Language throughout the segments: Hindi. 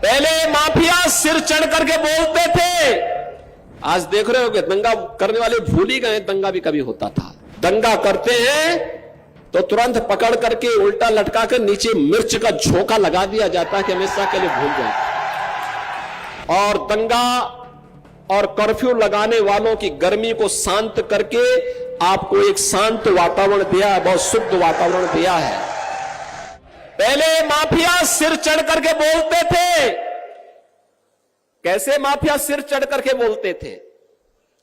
पहले माफिया सिर चढ़ करके बोलते थे, आज देख रहे हो कि दंगा करने वाले भूल ही गए दंगा भी कभी होता था। दंगा करते हैं तो तुरंत पकड़ करके उल्टा लटका कर नीचे मिर्च का झोंका लगा दिया जाता है कि हमेशा के लिए भूल जाए। और दंगा और कर्फ्यू लगाने वालों की गर्मी को शांत करके आपको एक शांत वातावरण दिया है, बहुत शुद्ध वातावरण दिया है। पहले माफिया सिर चढ़ करके बोलते थे। कैसे माफिया सिर चढ़ करके बोलते थे?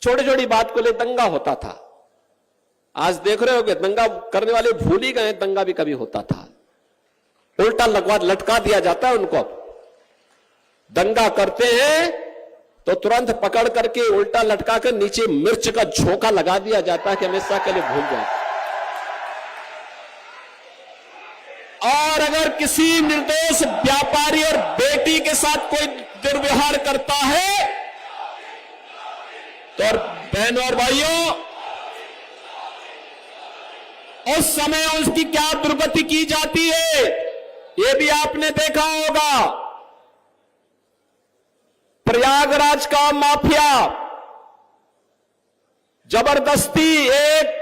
छोटी छोटी बात को ले दंगा होता था। आज देख रहे हो कि दंगा करने वाले भूल ही गए दंगा भी कभी होता था। उल्टा लटका दिया जाता है उनको। दंगा करते हैं तो तुरंत पकड़ करके उल्टा लटका कर नीचे मिर्च का झोंका लगा दिया जाता है कि हमेशा के लिए भूल जाए। और अगर किसी निर्दोष व्यापारी और बेटी के साथ कोई दुर्व्यवहार करता है तो बहनों और भाइयों, उस समय उसकी क्या दुर्गति की जाती है ये भी आपने देखा होगा। प्रयागराज का माफिया जबरदस्ती एक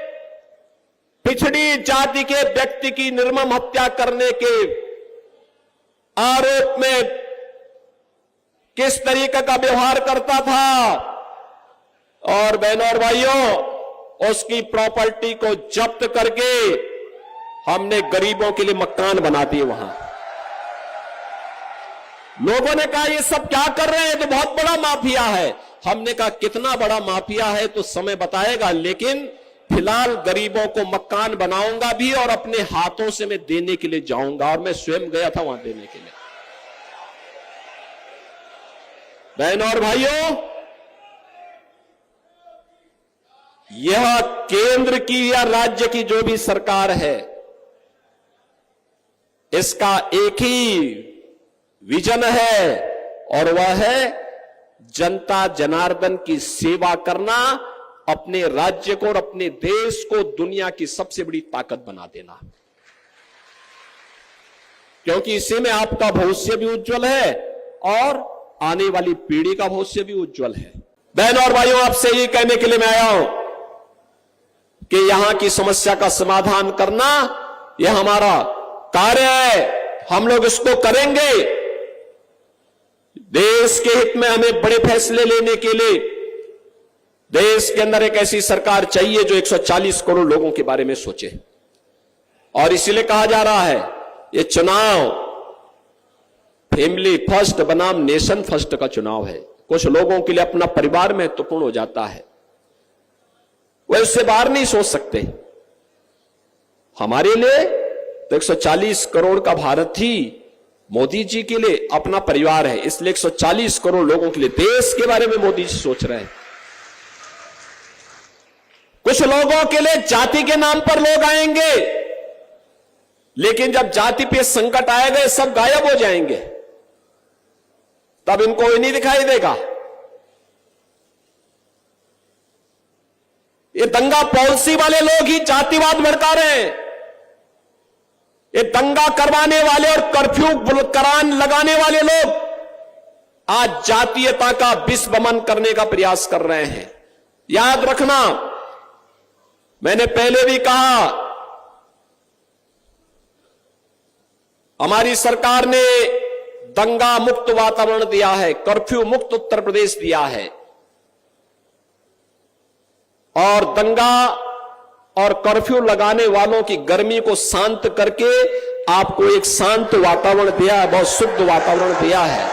पिछड़ी जाति के व्यक्ति की निर्मम हत्या करने के आरोप में किस तरीके का व्यवहार करता था। और बहनों और भाइयों, उसकी प्रॉपर्टी को जब्त करके हमने गरीबों के लिए मकान बना दिए। वहां लोगों ने कहा ये सब क्या कर रहे हैं, तो बहुत बड़ा माफिया है। हमने कहा कितना बड़ा माफिया है तो समय बताएगा, लेकिन फिलहाल गरीबों को मकान बनाऊंगा भी और अपने हाथों से मैं देने के लिए जाऊंगा। और मैं स्वयं गया था वहां देने के लिए। बहनों और भाइयों, यह केंद्र की या राज्य की जो भी सरकार है, इसका एक ही विजन है और वह है जनता जनार्दन की सेवा करना, अपने राज्य को और अपने देश को दुनिया की सबसे बड़ी ताकत बना देना। क्योंकि इसी में आपका भविष्य भी उज्जवल है और आने वाली पीढ़ी का भविष्य भी उज्जवल है। बहनों और भाइयों, आपसे ये कहने के लिए मैं आया हूं कि यहां की समस्या का समाधान करना यह हमारा कार्य है। हम लोग इसको करेंगे। देश के हित में हमें बड़े फैसले लेने के लिए देश के अंदर एक ऐसी सरकार चाहिए जो 140 करोड़ लोगों के बारे में सोचे। और इसीलिए कहा जा रहा है ये चुनाव फैमिली फर्स्ट बनाम नेशन फर्स्ट का चुनाव है। कुछ लोगों के लिए अपना परिवार महत्वपूर्ण हो जाता है, वह उससे बाहर नहीं सोच सकते। हमारे लिए तो 140 करोड़ का भारत ही मोदी जी के लिए अपना परिवार है। इसलिए 140 करोड़ लोगों के लिए देश के बारे में मोदी जी सोच रहे हैं। कुछ लोगों के लिए जाति के नाम पर लोग आएंगे, लेकिन जब जाति पे संकट आएगा सब गायब हो जाएंगे, तब इनको ही नहीं दिखाई देगा। ये दंगा पॉलिसी वाले लोग ही जातिवाद भड़का रहे हैं। ये दंगा करवाने वाले और कर्फ्यू करान लगाने वाले लोग आज जातीयता का विस्मरण करने का प्रयास कर रहे हैं। याद रखना, मैंने पहले भी कहा, हमारी सरकार ने दंगा मुक्त वातावरण दिया है, कर्फ्यू मुक्त उत्तर प्रदेश दिया है। और दंगा और कर्फ्यू लगाने वालों की गर्मी को शांत करके आपको एक शांत वातावरण दिया है, बहुत शुद्ध वातावरण दिया है।